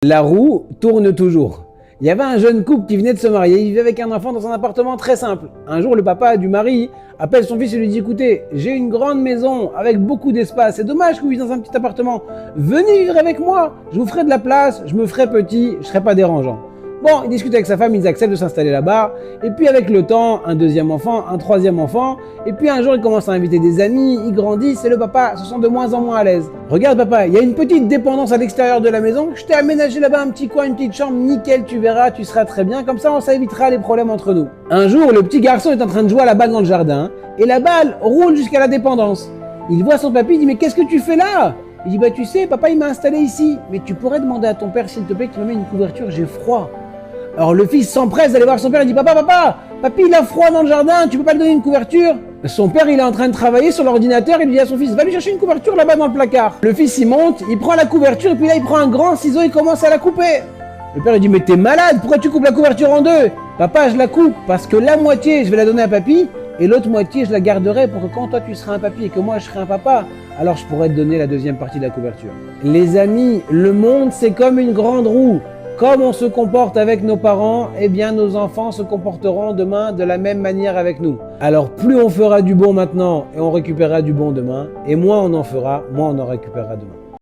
La roue tourne toujours. Il y avait un jeune couple qui venait de se marier, il vivait avec un enfant dans un appartement très simple. Un jour, le papa du mari appelle son fils et lui dit « Écoutez, j'ai une grande maison avec beaucoup d'espace, c'est dommage que vous viviez dans un petit appartement. Venez vivre avec moi, je vous ferai de la place, je me ferai petit, je serai pas dérangeant. » Bon, il discute avec sa femme, ils acceptent de s'installer là-bas. Et puis avec le temps, un deuxième enfant, un troisième enfant. Et puis un jour, il commence à inviter des amis, ils grandissent et le papa se sent de moins en moins à l'aise. Regarde papa, il y a une petite dépendance à l'extérieur de la maison. Je t'ai aménagé là-bas un petit coin, une petite chambre, nickel, tu verras, tu seras très bien. Comme ça, ça évitera les problèmes entre nous. Un jour, le petit garçon est en train de jouer à la balle dans le jardin. Et la balle roule jusqu'à la dépendance. Il voit son papy, il dit « Mais qu'est-ce que tu fais là ?» Il dit « Bah tu sais, papa il m'a installé ici. Mais tu pourrais demander à ton père s'il te plaît qu'il me mette une couverture, j'ai froid. » Alors le fils s'empresse d'aller voir son père, il dit « Papy, il a froid dans le jardin, tu peux pas lui donner une couverture ?» Son père, il est en train de travailler sur l'ordinateur, il dit à son fils « Va lui chercher une couverture là-bas dans le placard. » Le fils, il monte, il prend la couverture, et puis là, il prend un grand ciseau, il commence à la couper. Le père, il dit « Mais t'es malade, pourquoi tu coupes la couverture en deux ?»« Papa, je la coupe parce que la moitié, je vais la donner à papy, et l'autre moitié, je la garderai pour que quand toi, tu seras un papy et que moi, je serai un papa, alors je pourrai te donner la deuxième partie de la couverture. » Les amis, le monde, c'est comme une grande roue. Comme on se comporte avec nos parents, eh bien nos enfants se comporteront demain de la même manière avec nous. Alors plus on fera du bon maintenant et on récupérera du bon demain, et moins on en fera, moins on en récupérera demain.